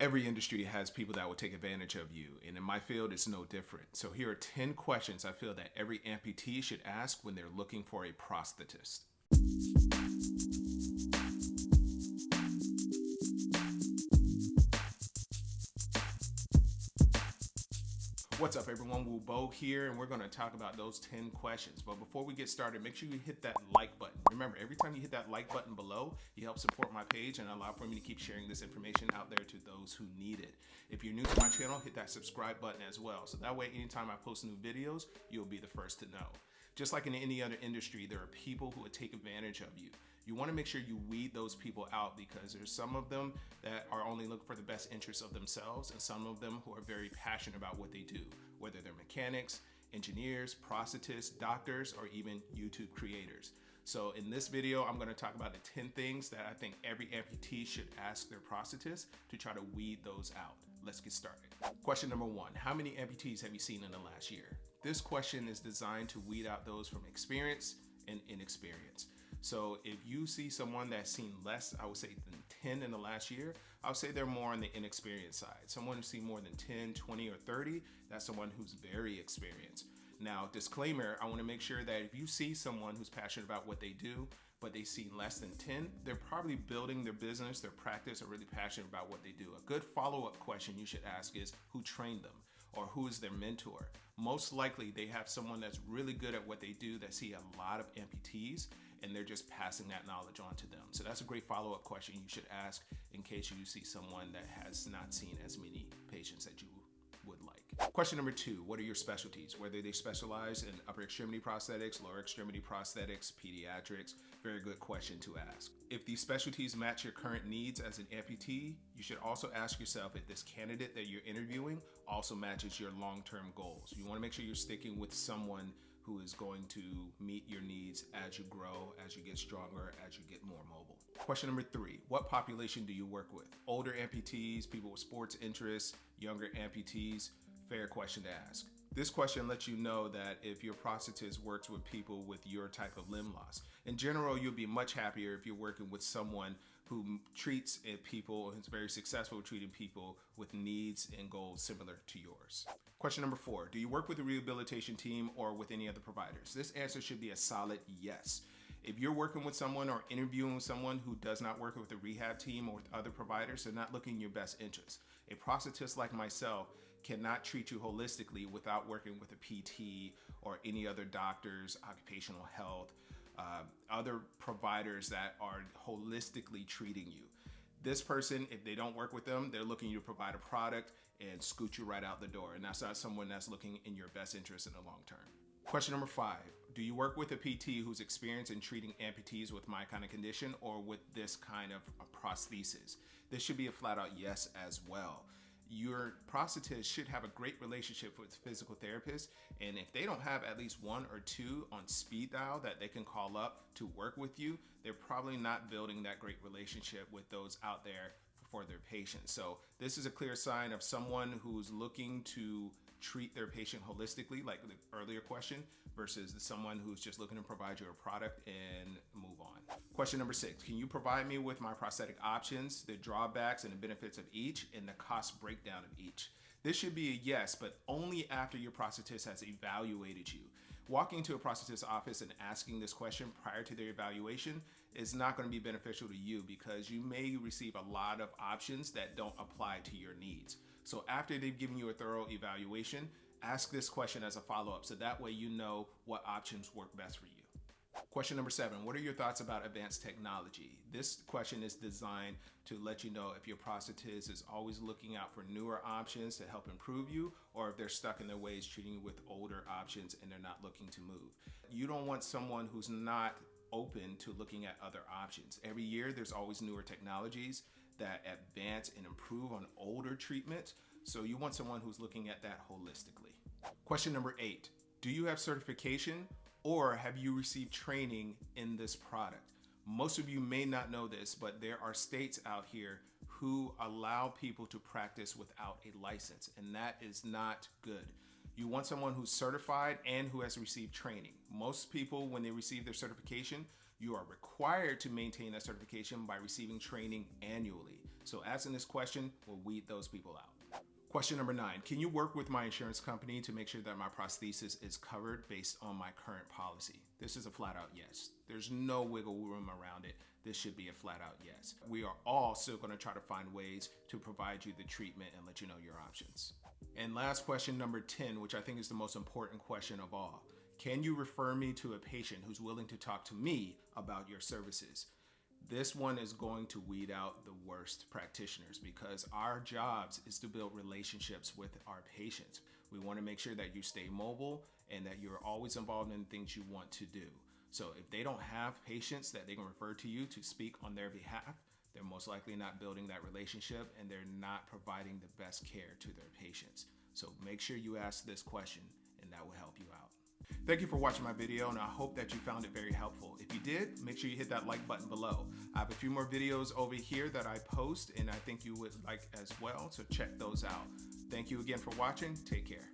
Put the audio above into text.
Every industry has people that will take advantage of you, and in my field, it's no different. So here are 10 questions I feel that every amputee should ask when they're looking for a prosthetist. What's up, everyone? Wu Bo here, and we're going to talk about those 10 questions. But before we get started, make sure you hit that like button. Remember, every time you hit that like button below, you help support my page and allow for me to keep sharing this information out there to those who need it. If you're new to my channel, hit that subscribe button as well. So that way, anytime I post new videos, you'll be the first to know. Just like in any other industry, there are people who would take advantage of you. You want to make sure you weed those people out because there's some of them that are only looking for the best interests of themselves and some of them who are very passionate about what they do, whether they're mechanics, engineers, prosthetists, doctors, or even YouTube creators. So in this video, I'm going to talk about the 10 things that I think every amputee should ask their prosthetist to try to weed those out. Let's get started. Question number 1, how many amputees have you seen in the last year? This question is designed to weed out those from experience and inexperience. So if you see someone that's seen less, I would say than 10 in the last year, I would say they're more on the inexperienced side. Someone who's seen more than 10, 20, or 30, that's someone who's very experienced. Now, disclaimer, I want to make sure that if you see someone who's passionate about what they do, but they see less than 10, they're probably building their business, their practice, or really passionate about what they do. A good follow-up question you should ask is, who trained them? Or who is their mentor? Most likely they have someone that's really good at what they do that see a lot of amputees and they're just passing that knowledge on to them. So that's a great follow-up question you should ask in case you see someone that has not seen as many patients that you would like. Question number 2, what are your specialties? Whether they specialize in upper extremity prosthetics, lower extremity prosthetics, pediatrics, very good question to ask. If these specialties match your current needs as an amputee, you should also ask yourself if this candidate that you're interviewing also matches your long-term goals. You want to make sure you're sticking with someone who is going to meet your needs as you grow, as you get stronger, as you get more mobile. Question number 3, what population do you work with? Older amputees, people with sports interests, younger amputees? Fair question to ask. This question lets you know that if your prosthetist works with people with your type of limb loss. In general, you'll be much happier if you're working with someone who treats people, who's very successful at treating people with needs and goals similar to yours. Question number 4, do you work with a rehabilitation team or with any other providers? This answer should be a solid yes. If you're working with someone or interviewing someone who does not work with a rehab team or with other providers, they're not looking in your best interest. A prosthetist like myself cannot treat you holistically without working with a PT or any other doctors, occupational health, other providers that are holistically treating you. This person, if they don't work with them, they're looking you to provide a product and scoot you right out the door. And that's not someone that's looking in your best interest in the long term. Question number 5, do you work with a PT who's experienced in treating amputees with my kind of condition or with this kind of prosthesis? This should be a flat out yes as well. Your prosthetist should have a great relationship with physical therapists, and if they don't have at least 1 or 2 on speed dial that they can call up to work with you, they're probably not building that great relationship with those out there for their patients. So this is a clear sign of someone who's looking to treat their patient holistically, like the earlier question, versus someone who's just looking to provide you a product and move on. Question number 6, can you provide me with my prosthetic options, the drawbacks and the benefits of each, and the cost breakdown of each? This should be a yes, but only after your prosthetist has evaluated you. Walking into a prosthetist's office and asking this question prior to their evaluation is not going to be beneficial to you because you may receive a lot of options that don't apply to your needs. So after they've given you a thorough evaluation, ask this question as a follow-up so that way you know what options work best for you. Question number 7, what are your thoughts about advanced technology? This question is designed to let you know if your prosthetist is always looking out for newer options to help improve you, or if they're stuck in their ways treating you with older options and they're not looking to move. You don't want someone who's not open to looking at other options. Every year, there's always newer technologies that advance and improve on older treatments. So you want someone who's looking at that holistically. Question number 8, do you have certification or have you received training in this product? Most of you may not know this, but there are states out here who allow people to practice without a license, and that is not good. You want someone who's certified and who has received training. Most people, when they receive their certification, you are required to maintain that certification by receiving training annually. So asking this question will weed those people out. Question number 9, can you work with my insurance company to make sure that my prosthesis is covered based on my current policy? This is a flat out yes. There's no wiggle room around it. This should be a flat out yes. We are all still going to try to find ways to provide you the treatment and let you know your options. And last question number 10, which I think is the most important question of all. Can you refer me to a patient who's willing to talk to me about your services? This one is going to weed out the worst practitioners because our jobs is to build relationships with our patients. We want to make sure that you stay mobile and that you're always involved in things you want to do. So if they don't have patients that they can refer to you to speak on their behalf, they're most likely not building that relationship and they're not providing the best care to their patients. So make sure you ask this question and that will help you out. Thank you for watching my video, and I hope that you found it very helpful. If you did, make sure you hit that like button below. I have a few more videos over here that I post and I think you would like as well, so check those out. Thank you again for watching. Take care.